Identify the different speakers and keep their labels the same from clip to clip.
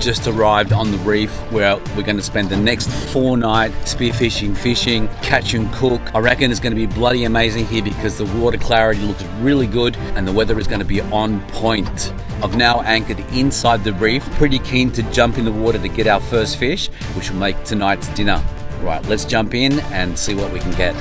Speaker 1: just arrived on the reef where we're going to spend the next 4 nights spearfishing, fishing, catch and cook. I reckon it's going to be bloody amazing here because the water clarity looks really good and the weather is going to be on point. I've now anchored inside the reef, pretty keen to jump in the water to get our first fish, which will make tonight's dinner. Right, let's jump in and see what we can get.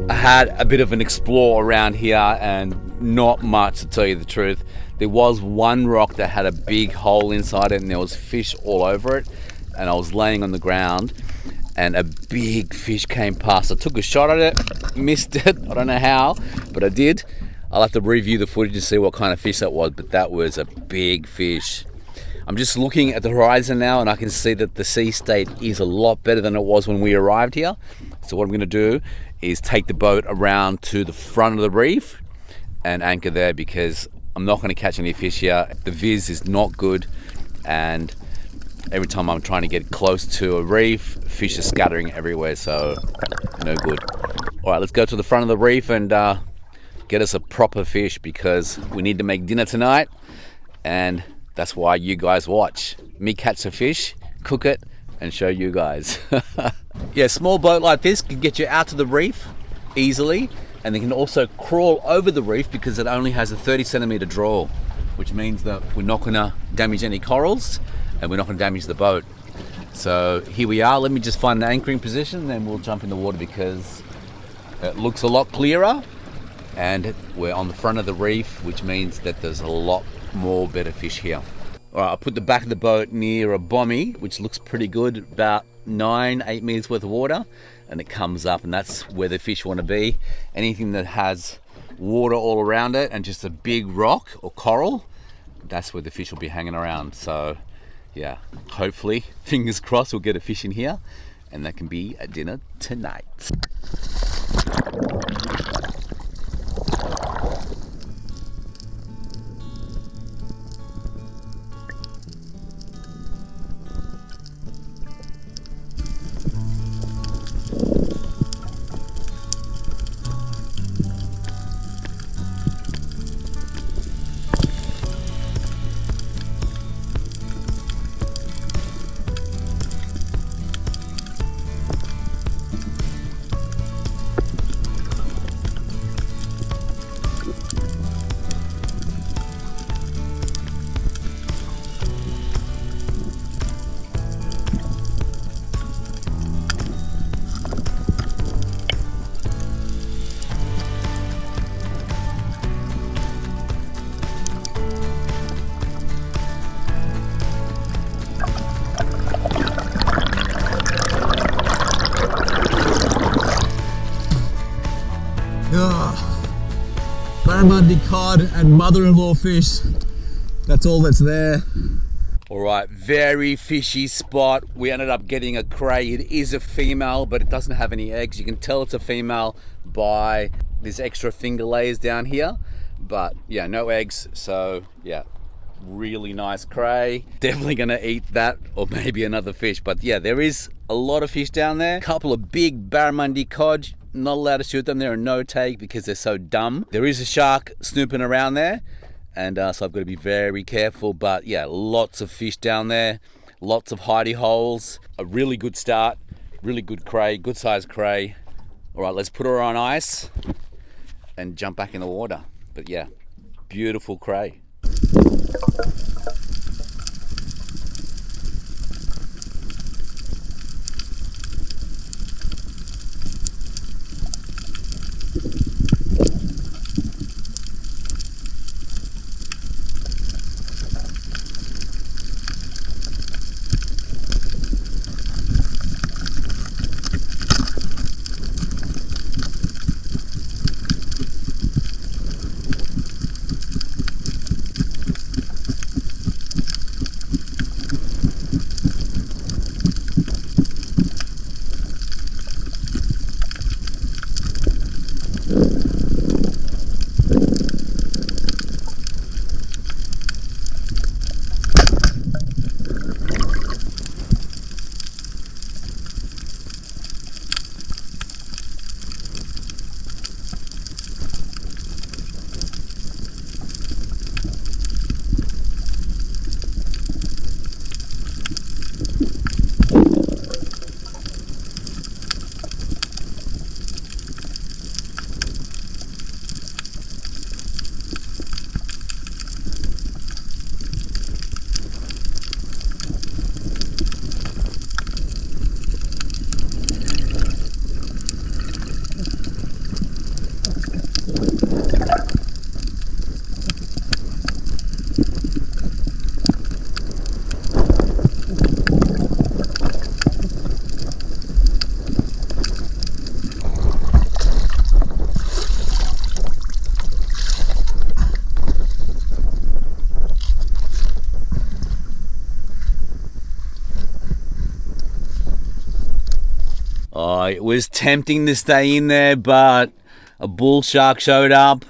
Speaker 1: I had a bit of an explore around here and not much, to tell you the truth. There was one rock that had a big hole inside it and there was fish all over it, and I was laying on the ground and a big fish came past. I took a shot at it, missed it, I don't know how, but I did. I'll have to review the footage to see what kind of fish that was, but that was a big fish. I'm just looking at the horizon now and I can see that the sea state is a lot better than it was when we arrived here. So what I'm going to do is take the boat around to the front of the reef and anchor there because I'm not going to catch any fish here. The viz is not good, and every time I'm trying to get close to a reef, fish are scattering everywhere, so no good. All right, let's go to the front of the reef and get us a proper fish because we need to make dinner tonight, and that's why you guys watch. Me catch a fish, cook it, and show you guys. Yeah, small boat like this can get you out to the reef easily, and they can also crawl over the reef because it only has a 30-centimeter draw, which means that we're not going to damage any corals and we're not going to damage the boat. So here we are. Let me just find an anchoring position, then we'll jump in the water because it looks a lot clearer and we're on the front of the reef, which means that there's a lot more better fish here. All right, I'll put the back of the boat near a bommy, which looks pretty good, about 8 meters worth of water, and it comes up, and that's where the fish want to be. Anything that has water all around it and just a big rock or coral, that's where the fish will be hanging around. So yeah, hopefully, fingers crossed, we'll get a fish in here and that can be a dinner tonight. Barramundi cod and mother-in-law fish. That's all that's there. All right, very fishy spot. We ended up getting a cray. It is a female, but it doesn't have any eggs. You can tell it's a female by these extra finger layers down here. But yeah, no eggs. So yeah, really nice cray. Definitely gonna eat that or maybe another fish. But yeah, there is a lot of fish down there. A couple of big barramundi cod. Not allowed to shoot them. They're a no take because they're so dumb. There is a shark snooping around there, and so I've got to be very careful. But yeah, lots of fish down there, lots of hidey holes. A really good start, really good cray, good sized cray. All right, let's put her on ice and jump back in the water. But yeah, beautiful cray. Oh, it was tempting to stay in there, but a bull shark showed up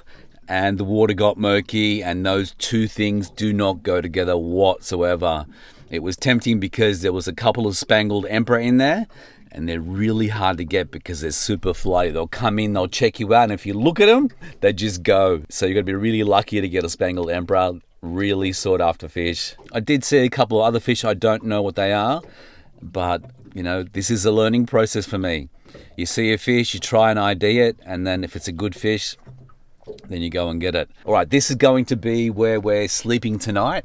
Speaker 1: and the water got murky, and those two things do not go together whatsoever. It was tempting because there was a couple of spangled emperor in there, and they're really hard to get because they're super flighty. They'll come in, they'll check you out, and if you look at them, they just go. So you've got to be really lucky to get a spangled emperor. Really sought after fish. I did see a couple of other fish. I don't know what they are, but you know, this is a learning process for me. You see a fish, you try and ID it, and then if it's a good fish, then you go and get it. All right, this is going to be where we're sleeping tonight.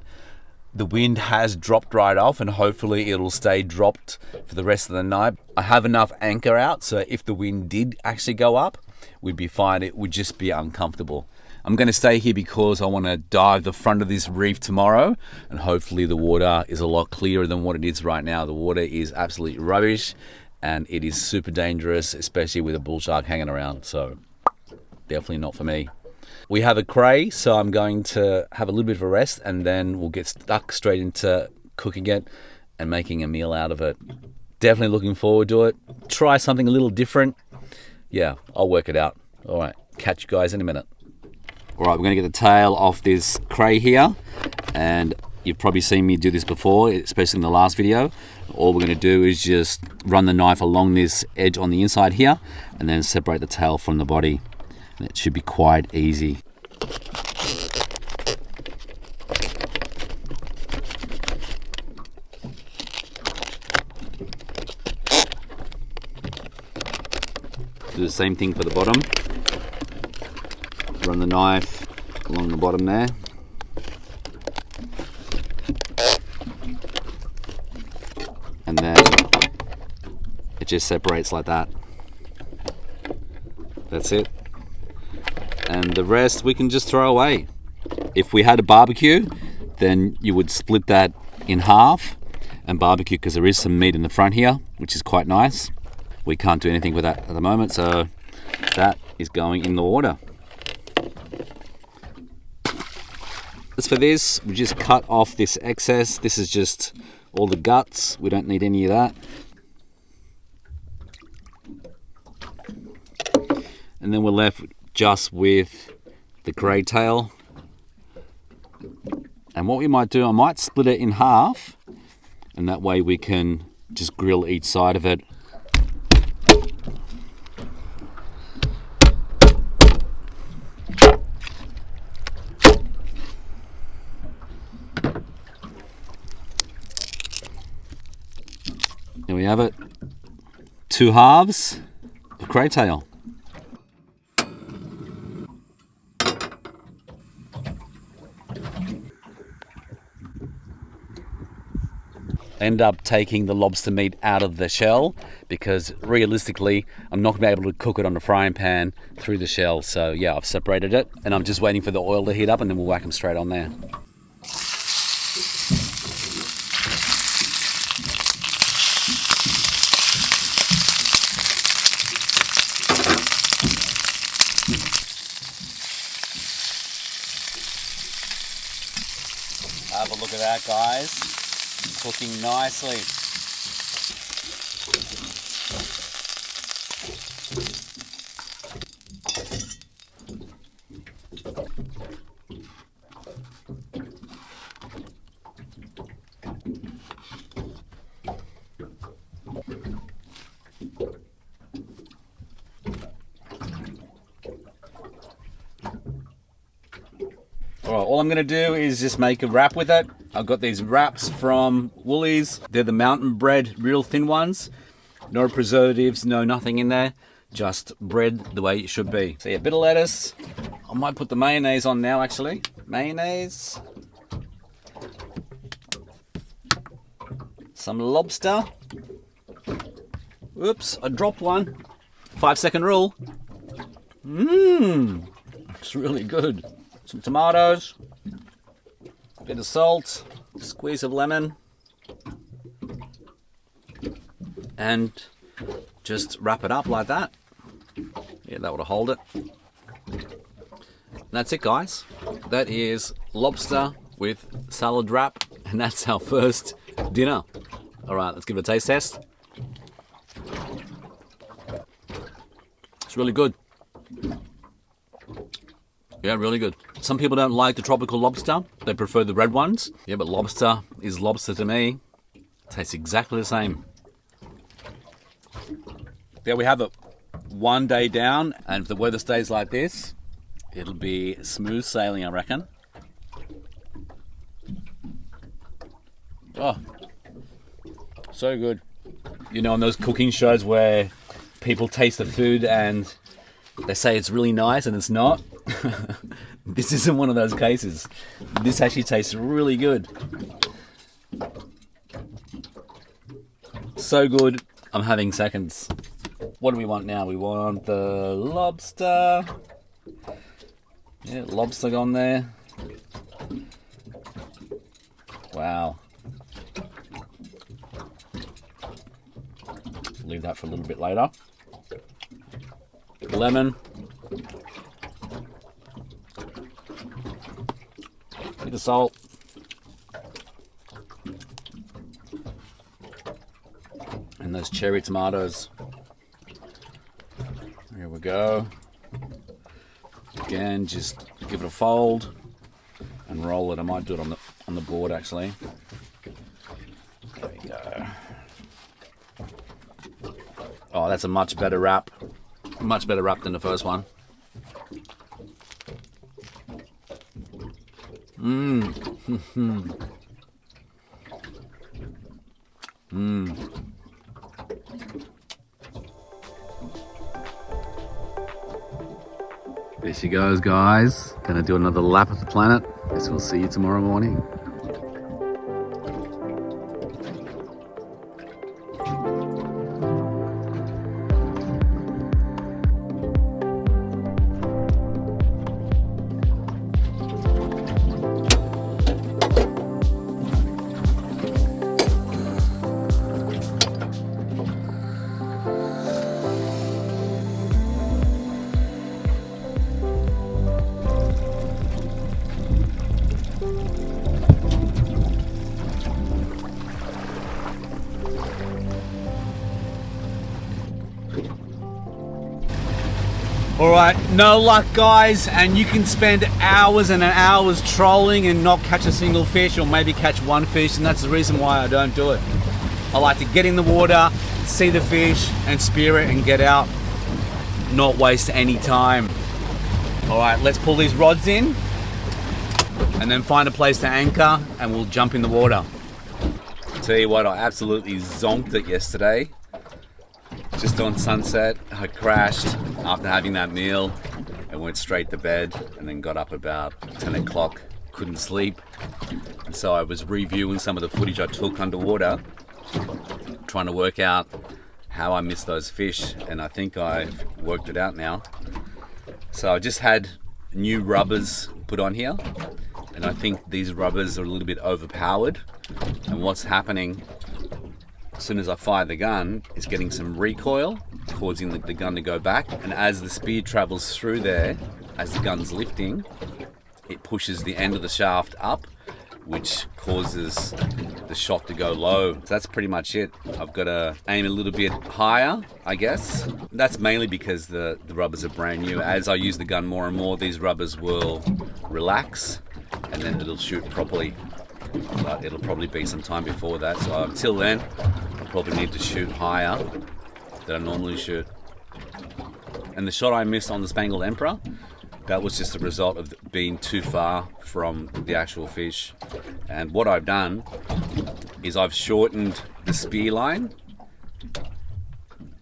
Speaker 1: The wind has dropped right off, and hopefully it'll stay dropped for the rest of the night. I have enough anchor out, so if the wind did actually go up, we'd be fine. It would just be uncomfortable. I'm going to stay here because I want to dive the front of this reef tomorrow, and hopefully the water is a lot clearer than what it is right now. The water is absolutely rubbish, and it is super dangerous, especially with a bull shark hanging around. So definitely not for me. We have a cray, so I'm going to have a little bit of a rest, and then we'll get stuck straight into cooking it and making a meal out of it. Definitely looking forward to it. Try something a little different. Yeah, I'll work it out. All right, catch you guys in a minute. All right, we're going to get the tail off this cray here, and you've probably seen me do this before, especially in the last video. All we're going to do is just run the knife along this edge on the inside here, and then separate the tail from the body. And it should be quite easy. Do the same thing for the bottom. Run the knife along the bottom there. And then it just separates like that. That's it. And the rest we can just throw away. If we had a barbecue, then you would split that in half and barbecue, because there is some meat in the front here, which is quite nice. We can't do anything with that at the moment, so that is going in the water. As for this, we just cut off this excess. This is just all the guts. We don't need any of that. And then we're left just with the grey tail. And what we might do, I might split it in half, and that way we can just grill each side of it. There we have it. 2 halves of grey tail. End up taking the lobster meat out of the shell, because realistically I'm not going to be able to cook it on the frying pan through the shell. So yeah, I've separated it, and I'm just waiting for the oil to heat up, and then we'll whack them straight on there. Have a look at that, guys. Cooking nicely. Alright, all I'm going to do is just make a wrap with it. I've got these wraps from Woolies. They're the mountain bread, real thin ones. No preservatives, no nothing in there. Just bread the way it should be. So yeah, a bit of lettuce. I might put the mayonnaise on now actually. Mayonnaise. Some lobster. Oops, I dropped one. 5-second rule. Mmm, it's really good. Some tomatoes, a bit of salt, squeeze of lemon, and just wrap it up like that. Yeah, that would hold it. And that's it, guys. That is lobster with salad wrap, and that's our first dinner. All right, let's give it a taste test. It's really good. Yeah, really good. Some people don't like the tropical lobster. They prefer the red ones. Yeah, but lobster is lobster to me. It tastes exactly the same. There we have it. 1 day down, and if the weather stays like this, it'll be smooth sailing, I reckon. Oh, so good. You know, on those cooking shows where people taste the food and they say it's really nice and it's not. This isn't one of those cases. This actually tastes really good. So good, I'm having seconds. What do we want now? We want the lobster. Yeah, lobster gone there. Wow. Leave that for a little bit later. Lemon. Bit of salt. And those cherry tomatoes. Here we go. Again, just give it a fold and roll it. I might do it on the board actually. There we go. Oh, that's a much better wrap. Much better wrap than the first one. Mmm. Mmm. There she goes, guys. Gonna do another lap of the planet. Guess we'll see you tomorrow morning. Alright, no luck guys, and you can spend hours and hours trolling and not catch a single fish, or maybe catch one fish, and that's the reason why I don't do it. I like to get in the water, see the fish and spear it and get out, not waste any time. Alright, let's pull these rods in and then find a place to anchor and we'll jump in the water. Tell you what, I absolutely zonked it yesterday. Just on sunset, I crashed after having that meal and went straight to bed, and then got up about 10 o'clock, couldn't sleep. And so I was reviewing some of the footage I took underwater, trying to work out how I missed those fish, and I think I've worked it out now. So I just had new rubbers put on here, and I think these rubbers are a little bit overpowered, and what's happening as soon as I fire the gun is getting some recoil, causing the gun to go back, and as the spear travels through there, as the gun's lifting, it pushes the end of the shaft up, which causes the shot to go low. So that's pretty much it. I've got to aim a little bit higher, I guess. That's mainly because the rubbers are brand new. As I use the gun more and more, these rubbers will relax and then it'll shoot properly. But it'll probably be some time before that. So until then, I probably need to shoot higher than I normally shoot. And the shot I missed on the Spangled Emperor That was just a result of being too far from the actual fish. And what I've done is I've shortened the spear line,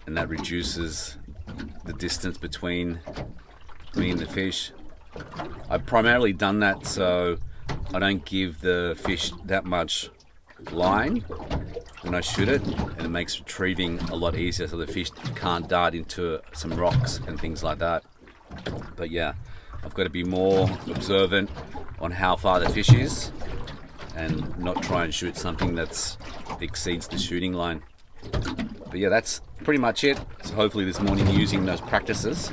Speaker 1: and that reduces the distance between me and the fish. I've primarily done that so I don't give the fish that much line when I shoot it, and it makes retrieving a lot easier so the fish can't dart into some rocks and things like that. But yeah, I've got to be more observant on how far the fish is and not try and shoot something that exceeds the shooting line. But yeah, that's pretty much it. So hopefully this morning, using those practices,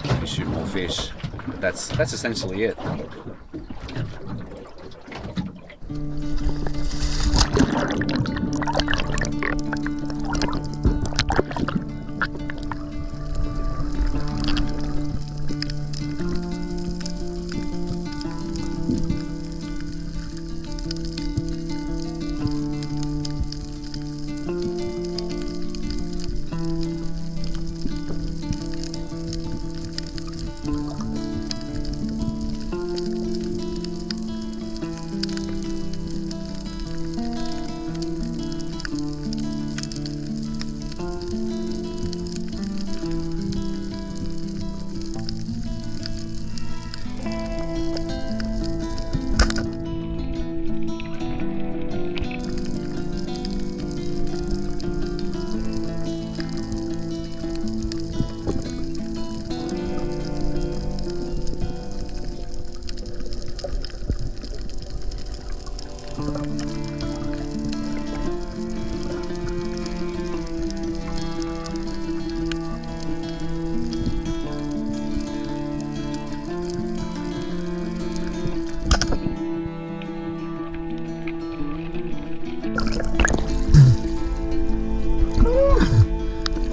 Speaker 1: I can shoot more fish. But that's essentially it.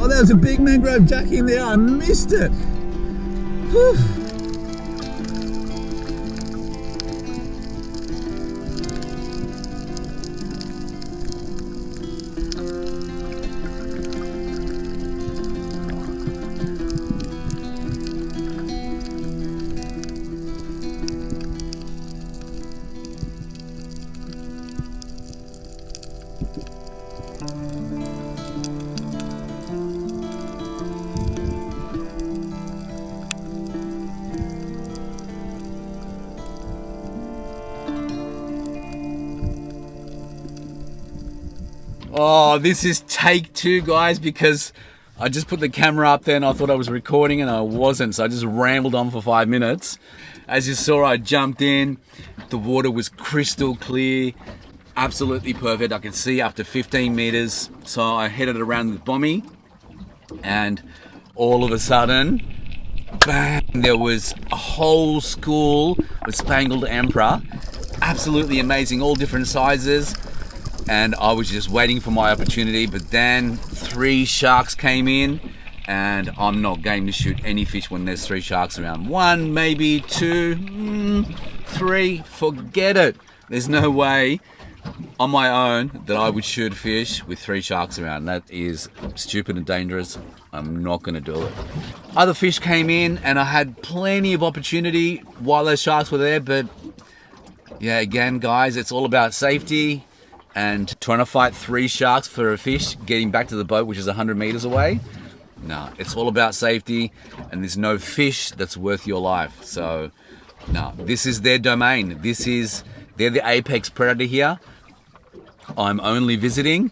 Speaker 2: Oh, there's a big mangrove jack in there. I missed it. Whew.
Speaker 1: Oh, this is take 2, guys, because I just put the camera up there and I thought I was recording and I wasn't, so I just rambled on for 5 minutes. As you saw, I jumped in, the water was crystal clear, absolutely perfect. I could see up to 15 meters, so I headed around the bommy, and all of a sudden, bang, there was a whole school of spangled emperor, absolutely amazing, all different sizes. And I was just waiting for my opportunity, but then 3 sharks came in, and I'm not game to shoot any fish when there's 3 sharks around. 1, maybe 2, 3, forget it. There's no way on my own that I would shoot fish with 3 sharks around. That is stupid and dangerous. I'm not gonna do it. Other fish came in and I had plenty of opportunity while those sharks were there, but yeah, again, guys, it's all about safety. And trying to fight 3 sharks for a fish getting back to the boat, which is 100 meters away, no, it's all about safety, and there's no fish that's worth your life. So no, this is their domain. They're the apex predator here. I'm only visiting,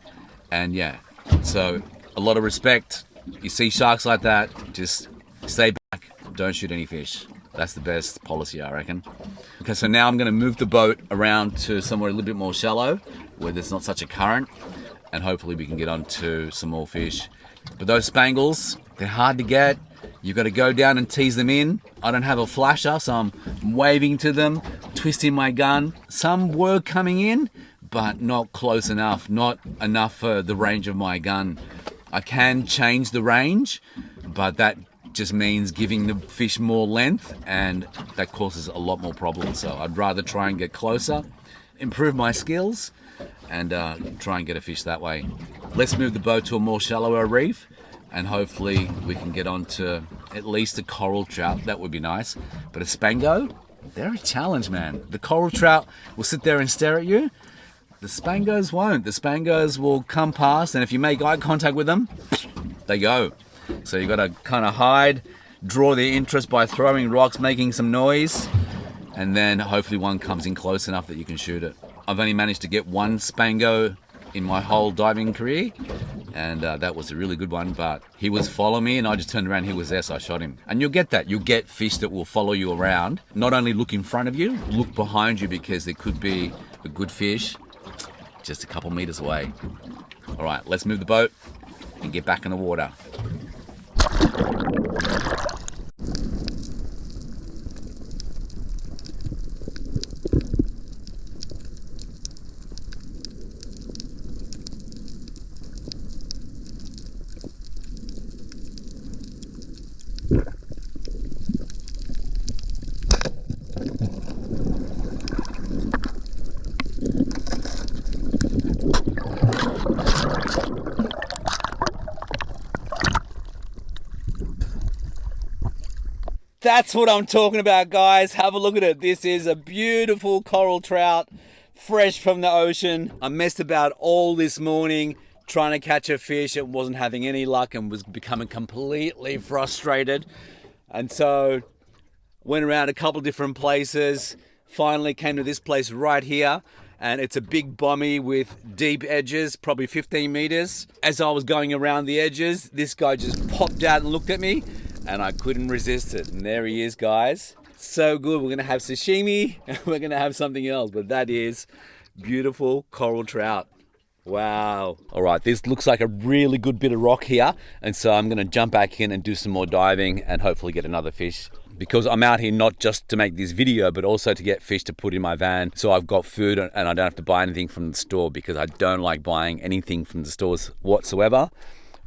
Speaker 1: and yeah, so a lot of respect. You see sharks like that, just stay back, don't shoot any fish. That's the best policy, I reckon. Okay, so now I'm going to move the boat around to somewhere a little bit more shallow, where there's not such a current, and hopefully we can get onto some more fish. But those spangles, they're hard to get. You've got to go down and tease them in. I don't have a flasher, so I'm waving to them, twisting my gun. Some were coming in, but not close enough, not enough for the range of my gun. I can change the range, but that just means giving the fish more length, and that causes a lot more problems. So I'd rather try and get closer, improve my skills, and try and get a fish that way. Let's move the boat to a more shallower reef, and hopefully we can get on to at least a coral trout. That would be nice. But a spango, they're a challenge, man. The coral trout will sit there and stare at you. The spangos won't. The spangos will come past, and if you make eye contact with them, they go. So you got to kind of hide, draw their interest by throwing rocks, making some noise, and then hopefully one comes in close enough that you can shoot it. I've only managed to get one spango in my whole diving career, and that was a really good one, but he was following me and I just turned around, he was there, so I shot him. And you'll get that. You'll get fish that will follow you around. Not only look in front of you, look behind you, because there could be a good fish just a couple meters away. All right, let's move the boat and get back in the water. That's what I'm talking about, guys. Have a look at it. This is a beautiful coral trout, fresh from the ocean. I messed about all this morning trying to catch a fish. It wasn't having any luck and was becoming completely frustrated. And so went around a couple different places, finally came to this place right here. And it's a big bommy with deep edges, probably 15 meters. As I was going around the edges, this guy just popped out and looked at me, and I couldn't resist it. And there he is, guys. So good. We're gonna have sashimi and we're gonna have something else, but that is beautiful coral trout. Wow. All right, this looks like a really good bit of rock here. And so I'm gonna jump back in and do some more diving and hopefully get another fish, because I'm out here not just to make this video, but also to get fish to put in my van. So I've got food and I don't have to buy anything from the store, because I don't like buying anything from the stores whatsoever.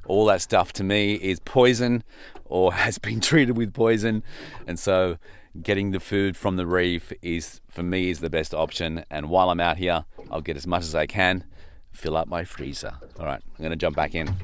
Speaker 1: All that stuff to me is poison or has been treated with poison. And so getting the food from the reef is, for me, is the best option. And while I'm out here, I'll get as much as I can, fill up my freezer. All right, I'm gonna jump back in.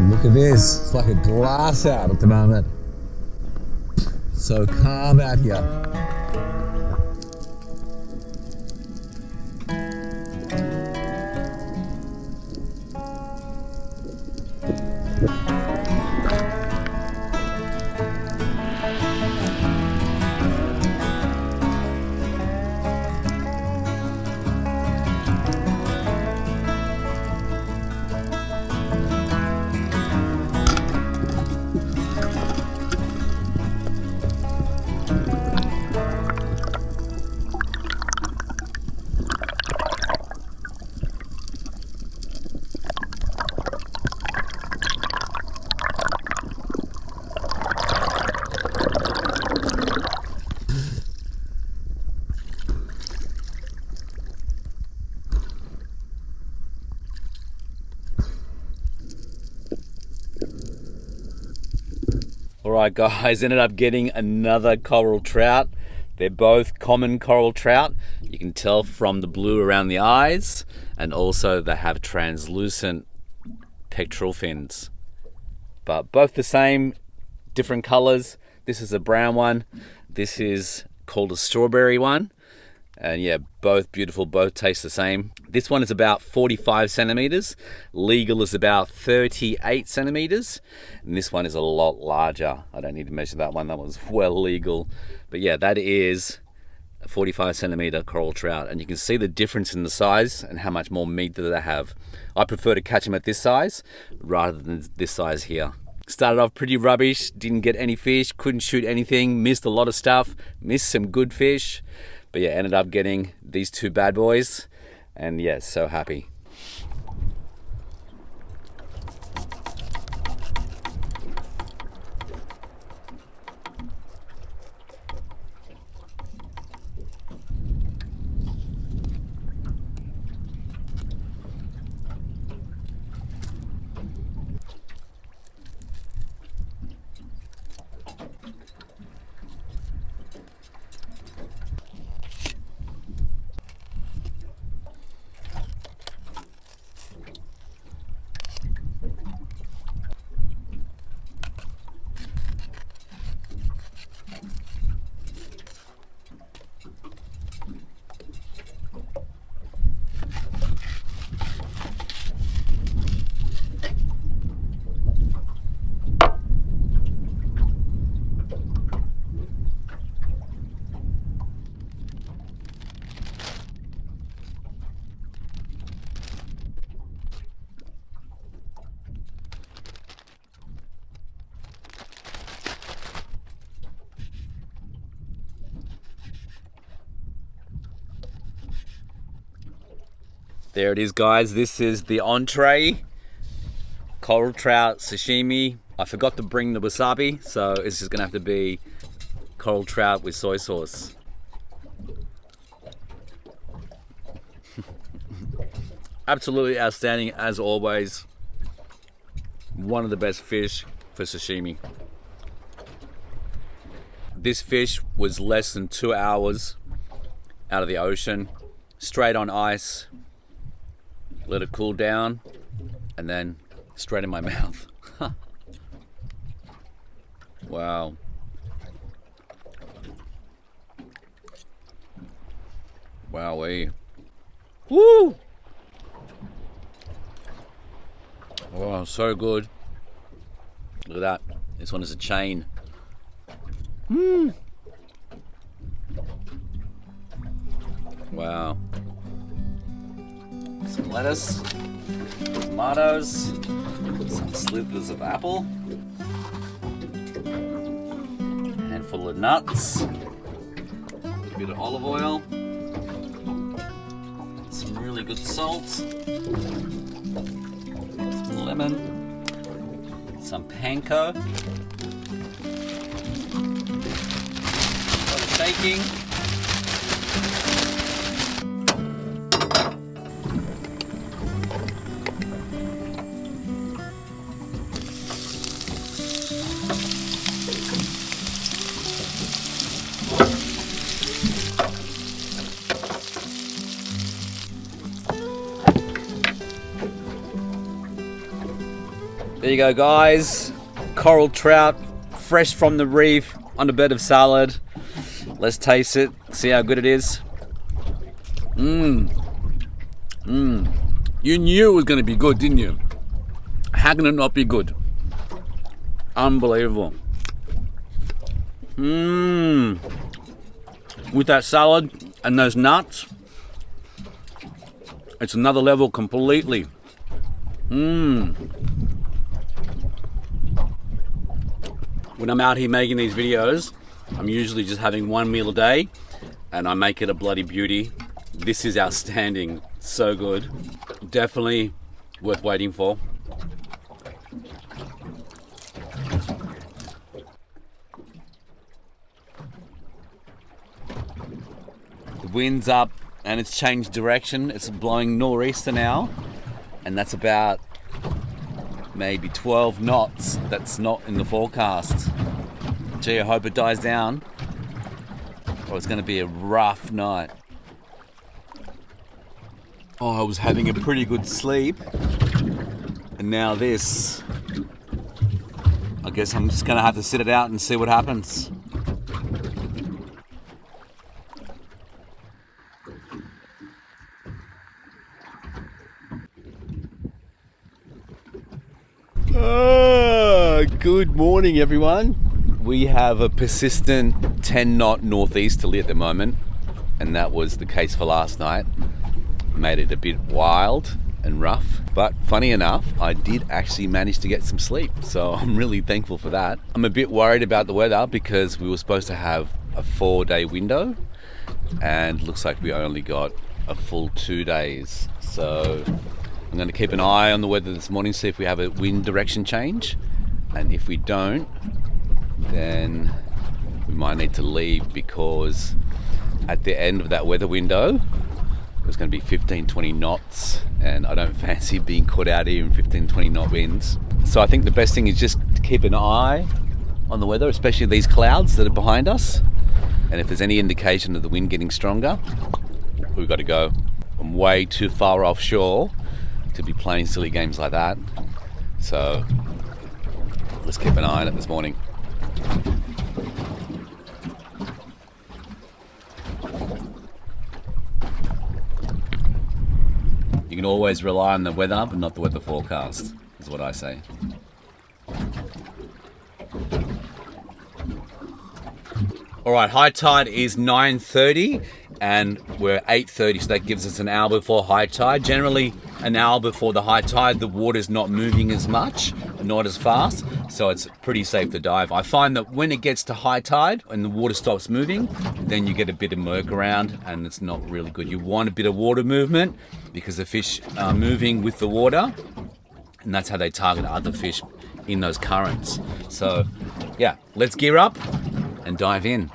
Speaker 2: Look at this, it's like a glass out at the moment. So calm out here.
Speaker 1: All right, guys, ended up getting another coral trout. They're both common coral trout. You can tell from the blue around the eyes, and also they have translucent pectoral fins. But both the same, different colors. This is a brown one. This is called a strawberry one. And yeah, both beautiful, both taste the same. This one is about 45 centimeters. Legal is about 38 centimeters. And this one is a lot larger. I don't need to measure that one. That one's well legal. But yeah, that is a 45 centimeter coral trout. And you can see the difference in the size and how much more meat that they have. I prefer to catch them at this size rather than this size here. Started off pretty rubbish, didn't get any fish, couldn't shoot anything, missed a lot of stuff, missed some good fish. But yeah, ended up getting these two bad boys, and yeah, so happy. There it is, guys. This is the entree. Coral trout sashimi. I forgot to bring the wasabi, so it's just gonna have to be coral trout with soy sauce. Absolutely outstanding as always. One of the best fish for sashimi. This fish was less than 2 hours out of the ocean, straight on ice. Let it cool down, and then straight in my mouth. Wow. Wowee. Woo! Oh, so good. Look at that. This one is a chain. Wow. Some lettuce, tomatoes, some slivers of apple, a handful of nuts, a bit of olive oil, some really good salt, some lemon, some panko, a lot of shaking. There you go, guys. Coral trout, fresh from the reef, on a bed of salad. Let's taste it, see how good it is. You knew it was going to be good, didn't you? How can it not be good? Unbelievable. With that salad and those nuts, it's another level completely. When I'm out here making these videos, I'm usually just having one meal a day, and I make it a bloody beauty. This is outstanding, so good. Definitely worth waiting for. The wind's up and it's changed direction. It's blowing nor'easter now, and that's about maybe 12 knots. That's not in the forecast. Gee, I hope it dies down, or it's going to be a rough night. Oh, I was having a pretty good sleep. And now this. I guess I'm just gonna have to sit it out and see what happens. Good morning, everyone. We have a persistent 10 knot northeasterly at the moment, and that was the case for last night. Made it a bit wild and rough, but funny enough, I did actually manage to get some sleep, so I'm really thankful for that. I'm a bit worried about the weather because we were supposed to have a 4-day window, and looks like we only got a full 2 days. So I'm going to keep an eye on the weather this morning, see if we have a wind direction change, and if we don't, then we might need to leave, because at the end of that weather window it's going to be 15-20 knots, and I don't fancy being caught out here in 15-20 knot winds. So I think the best thing is just to keep an eye on the weather, especially these clouds that are behind us, and if there's any indication of the wind getting stronger, we've got to go. I'm way too far offshore to be playing silly games like that, so let's keep an eye on it this morning. You can always rely on the weather, but not the weather forecast, is what I say. All right, high tide is 9:30 and we're 8:30, so that gives us an hour before high tide. Generally, an hour before the high tide, the water's not moving as much, not as fast, so it's pretty safe to dive. I find that when it gets to high tide and the water stops moving, then you get a bit of murk around, and it's not really good. You want a bit of water movement because the fish are moving with the water, and that's how they target other fish in those currents. So yeah, let's gear up and dive in.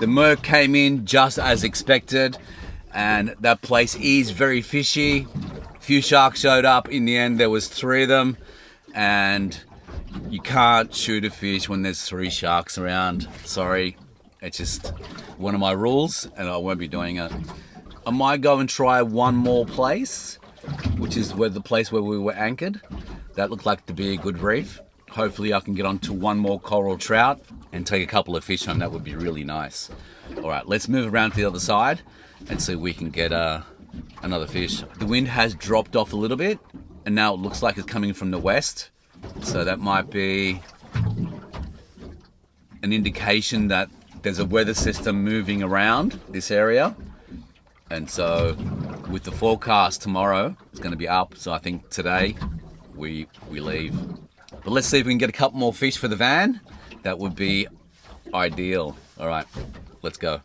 Speaker 1: The murk came in just as expected, and that place is very fishy. A few sharks showed up. In the end, there was 3 of them, and you can't shoot a fish when there's 3 sharks around. Sorry, it's just one of my rules, and I won't be doing it. I might go and try one more place, which is the place where we were anchored. That looked like to be a good reef. Hopefully I can get onto one more coral trout and take a couple of fish home. That would be really nice. All right, let's move around to the other side and see if we can get another fish. The wind has dropped off a little bit, and now it looks like it's coming from the west. So that might be an indication that there's a weather system moving around this area. And so with the forecast tomorrow, it's going to be up. So I think today we leave. But let's see if we can get a couple more fish for the van. That would be ideal. All right, let's go.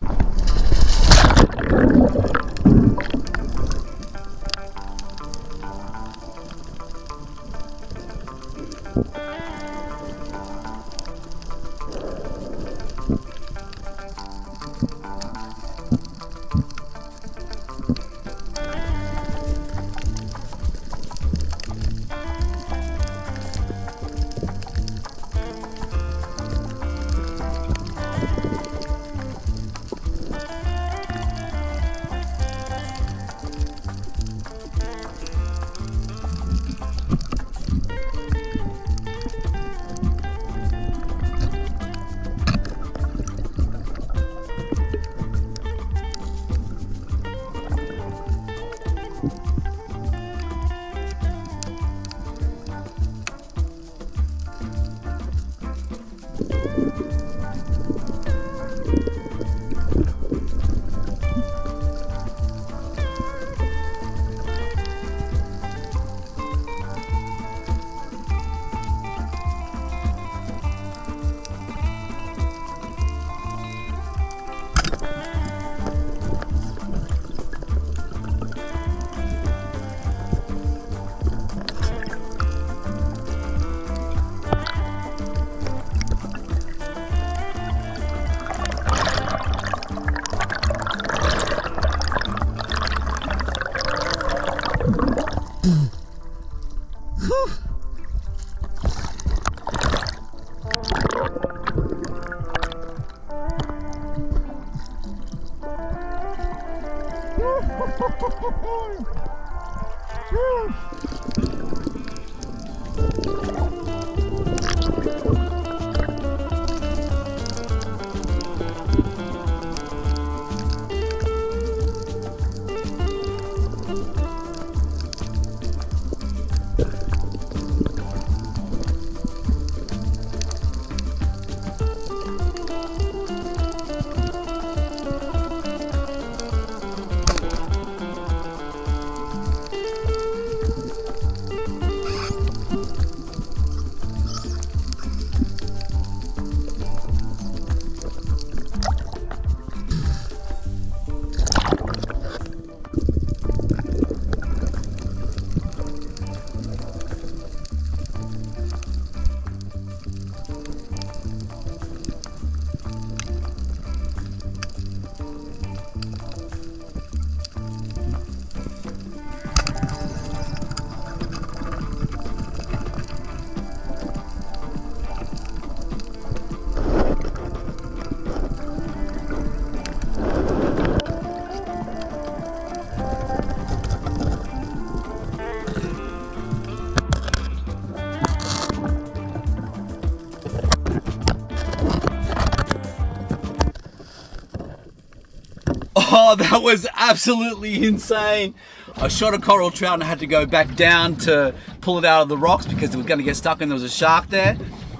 Speaker 1: Oh, that was absolutely insane. I shot a coral trout and I had to go back down to pull it out of the rocks because it was going to get stuck and there was a shark there.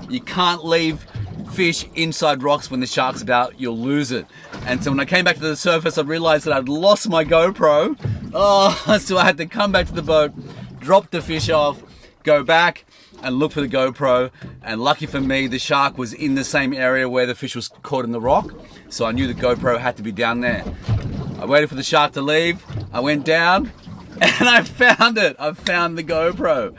Speaker 1: You can't leave fish inside rocks when the shark's about, you'll lose it. And so when I came back to the surface, I realized that I'd lost my GoPro. Oh, so I had to come back to the boat, drop the fish off, go back and look for the GoPro. And lucky for me, the shark was in the same area where the fish was caught in the rock. So I knew the GoPro had to be down there. I waited for the shark to leave. I went down and I found it. I found the GoPro.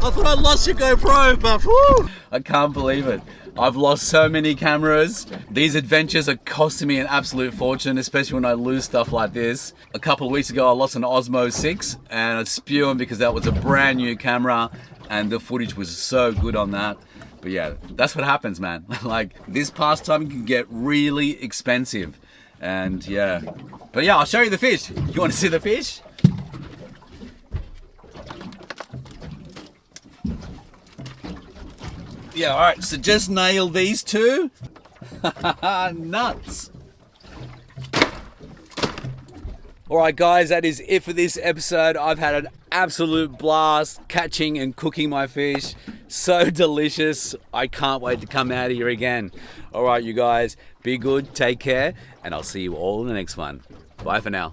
Speaker 1: I thought I lost your GoPro, but whew, I can't believe it. I've lost so many cameras. These adventures are costing me an absolute fortune, especially when I lose stuff like this. A couple of weeks ago, I lost an Osmo 6 and it's spewing because that was a brand new camera and the footage was so good on that. But yeah, that's what happens, man. Like, this pastime can get really expensive. And yeah, but yeah, I'll show you the fish. You want to see the fish? Yeah, all right, so just nail these two. Nuts. All right, guys, that is it for this episode. I've had an absolute blast catching and cooking my fish. So delicious. I can't wait to come out here again. All right, you guys, be good, take care, and I'll see you all in the next one. Bye for now.